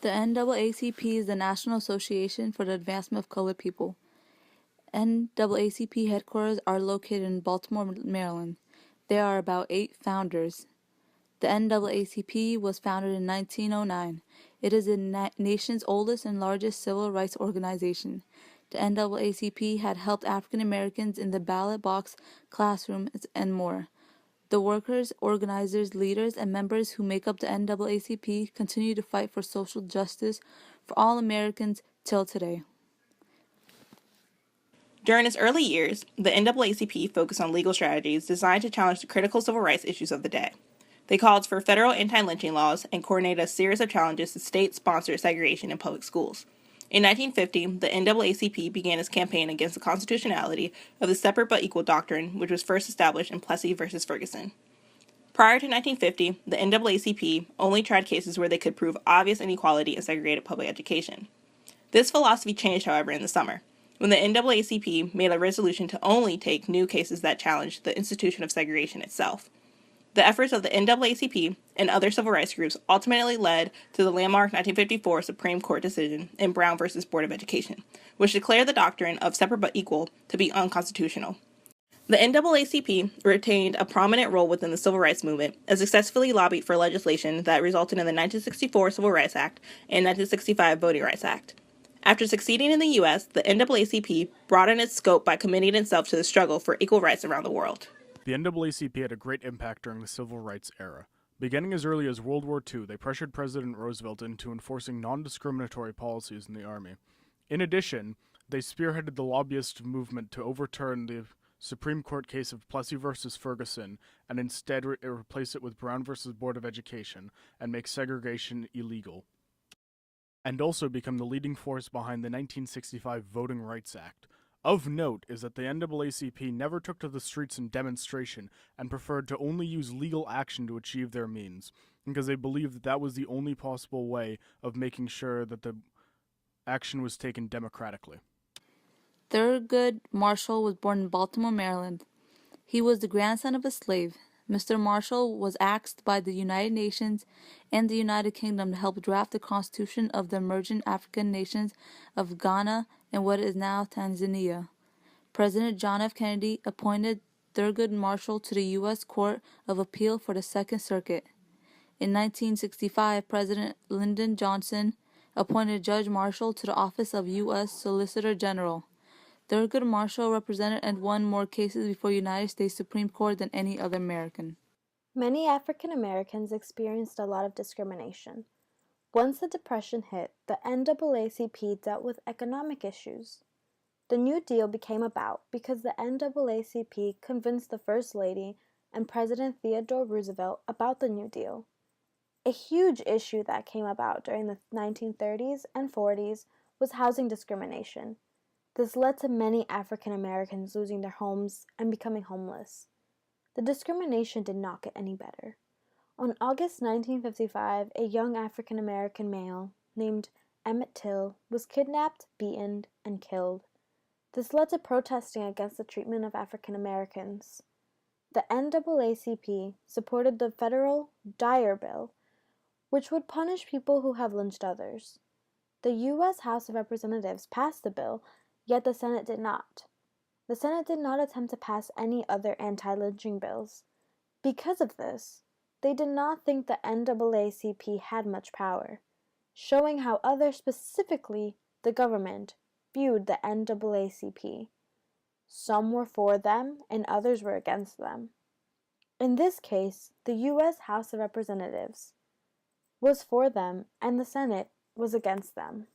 The NAACP is the National Association for the Advancement of Colored People. NAACP headquarters are located in Baltimore, Maryland. There are about 8 founders. The NAACP was founded in 1909. It is the nation's oldest and largest civil rights organization. The NAACP had helped African Americans in the ballot box, classrooms, and more. The workers, organizers, leaders, and members who make up the NAACP continue to fight for social justice for all Americans till today. During its early years, the NAACP focused on legal strategies designed to challenge the critical civil rights issues of the day. They called for federal anti-lynching laws and coordinated a series of challenges to state-sponsored segregation in public schools. In 1950, the NAACP began its campaign against the constitutionality of the separate but equal doctrine, which was first established in Plessy v. Ferguson. Prior to 1950, the NAACP only tried cases where they could prove obvious inequality in segregated public education. This philosophy changed, however, in the summer, when the NAACP made a resolution to only take new cases that challenged the institution of segregation itself. The efforts of the NAACP and other civil rights groups ultimately led to the landmark 1954 Supreme Court decision in Brown v. Board of Education, which declared the doctrine of separate but equal to be unconstitutional. The NAACP retained a prominent role within the civil rights movement and successfully lobbied for legislation that resulted in the 1964 Civil Rights Act and 1965 Voting Rights Act. After succeeding in the U.S., the NAACP broadened its scope by committing itself to the struggle for equal rights around the world. The NAACP had a great impact during the civil rights era. Beginning as early as World War II, they pressured President Roosevelt into enforcing non-discriminatory policies in the Army. In addition, they spearheaded the lobbyist movement to overturn the Supreme Court case of Plessy v. Ferguson and instead replace it with Brown v. Board of Education and make segregation illegal. And also become the leading force behind the 1965 Voting Rights Act. Of note is that the NAACP never took to the streets in demonstration and preferred to only use legal action to achieve their means, because they believed that that was the only possible way of making sure that the action was taken democratically. Thurgood Marshall was born in Baltimore, Maryland. He was the grandson of a slave. Mr. Marshall was asked by the United Nations and the United Kingdom to help draft the constitution of the emerging African nations of Ghana and what is now Tanzania. President John F. Kennedy appointed Thurgood Marshall to the U.S. Court of Appeal for the Second Circuit. In 1965, President Lyndon Johnson appointed Judge Marshall to the office of U.S. Solicitor General. Thurgood Marshall represented and won more cases before United States Supreme Court than any other American. Many African Americans experienced a lot of discrimination. Once the Depression hit, the NAACP dealt with economic issues. The New Deal became about because the NAACP convinced the First Lady and President Theodore Roosevelt about the New Deal. A huge issue that came about during the 1930s and 40s was housing discrimination. This led to many African Americans losing their homes and becoming homeless. The discrimination did not get any better. On August 1955, a young African American male named Emmett Till was kidnapped, beaten, and killed. This led to protesting against the treatment of African Americans. The NAACP supported the federal Dyer Bill, which would punish people who have lynched others. The U.S. House of Representatives passed the bill, yet the Senate did not. The Senate did not attempt to pass any other anti-lynching bills. Because of this, they did not think the NAACP had much power, showing how others, specifically the government, viewed the NAACP. Some were for them and others were against them. In this case, the U.S. House of Representatives was for them and the Senate was against them.